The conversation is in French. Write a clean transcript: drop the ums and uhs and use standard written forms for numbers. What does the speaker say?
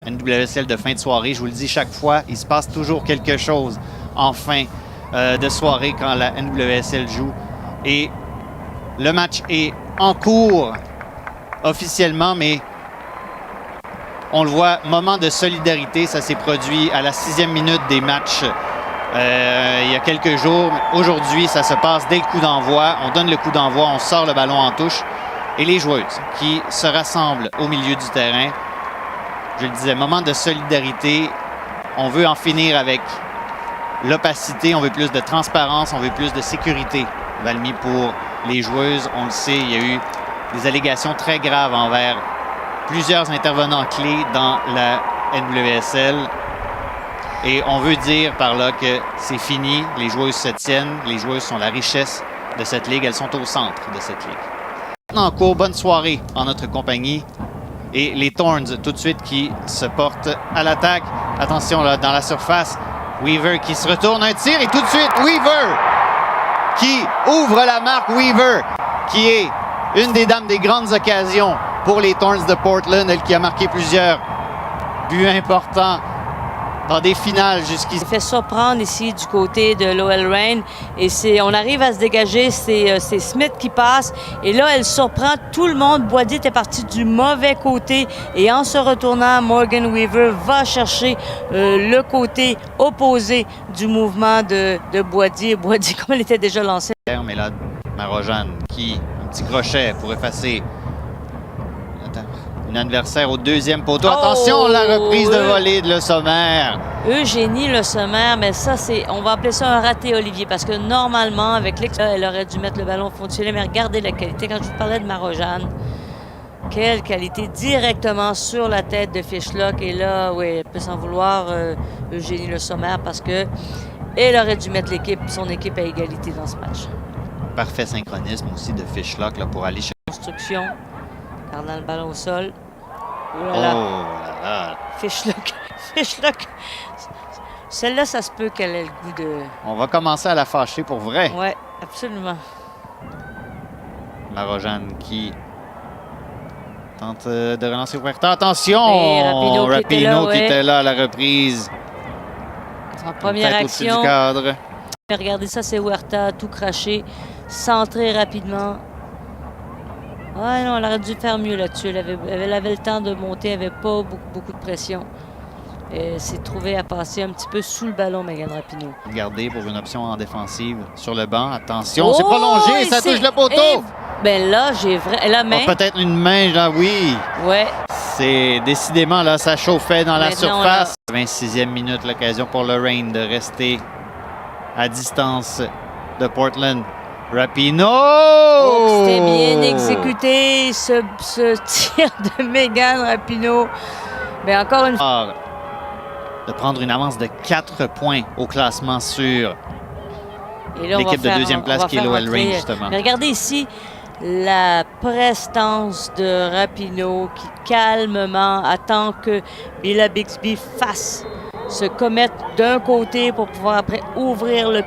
NWSL de fin de soirée. Je vous le dis chaque fois, il se passe toujours quelque chose en fin de soirée quand la NWSL joue. Et le match est en cours officiellement, mais on le voit, moment de solidarité. Ça s'est produit à la 6e minute des matchs il y a quelques jours. Aujourd'hui, ça se passe dès le coup d'envoi. On donne le coup d'envoi, on sort le ballon en touche. Et les joueuses qui se rassemblent au milieu du terrain. Je le disais, moment de solidarité. On veut en finir avec l'opacité, on veut plus de transparence, on veut plus de sécurité, Valmy, pour les joueuses. On le sait, il y a eu des allégations très graves envers plusieurs intervenants clés dans la NWSL. Et on veut dire par là que c'est fini, les joueuses se tiennent, les joueuses sont la richesse de cette ligue, elles sont au centre de cette ligue. En cours, bonne soirée en notre compagnie. Et les Thorns, tout de suite, qui se portent à l'attaque. Attention, là, dans la surface, Weaver qui se retourne, un tir, et tout de suite, Weaver qui ouvre la marque. Weaver, qui est une des dames des grandes occasions pour les Thorns de Portland, elle qui a marqué plusieurs buts importants dans des finales jusqu'ici. Il fait surprendre ici du côté de Lowell Reign et on arrive à se dégager, c'est Smith qui passe et là elle surprend tout le monde. Boisdier était parti du mauvais côté et en se retournant, Morgan Weaver va chercher le côté opposé du mouvement de Boisdier. Boisdier comme elle était déjà lancée. Mais là, Marojane qui, un petit crochet pour effacer une adversaire au deuxième poteau. Attention, la reprise de volée de Le Sommer. Eugénie Le Sommer, mais ça, on va appeler ça un raté, Olivier, parce que normalement, avec elle aurait dû mettre le ballon au fond du filet, mais regardez la qualité. Quand je vous parlais de Marojane, quelle qualité directement sur la tête de Fishlock. Et là, oui, elle peut s'en vouloir, Eugénie Le Sommer, parce que elle aurait dû mettre son équipe à égalité dans ce match. Parfait synchronisme aussi de Fishlock là, pour aller chercher. Construction. Gardant le ballon au sol. Oh là là. Oh là là. Fishlock. Celle-là, ça se peut qu'elle ait le goût de... On va commencer à la fâcher pour vrai. Oui, absolument. Marojane qui tente de relancer Huerta. Attention! Et Rapinoe qui était là à la reprise. En première action. Du cadre. Regardez ça, c'est Huerta, tout craché, centré rapidement. Ouais, non, elle aurait dû faire mieux là-dessus. Elle avait le temps de monter, elle n'avait pas beaucoup de pression. Elle s'est trouvée à passer un petit peu sous le ballon, Megan Rapinoe. Regardez pour une option en défensive sur le banc. Attention, c'est prolongé, ça touche le poteau. Ben là, la main. Oh, peut-être une main, là, oui. Ouais. C'est décidément, là, ça chauffait dans la surface. 26e minute, l'occasion pour le Reign de rester à distance de Portland. Rapinoe! Oh, c'était bien exécuté, ce tir de Megan Rapinoe. Mais encore une fois. De prendre une avance de 4 points au classement sur l'équipe de deuxième place qui est Lowell Reign, justement. Mais regardez ici la prestance de Rapinoe qui calmement attend que Billa Bixby fasse se commettre d'un côté pour pouvoir après ouvrir le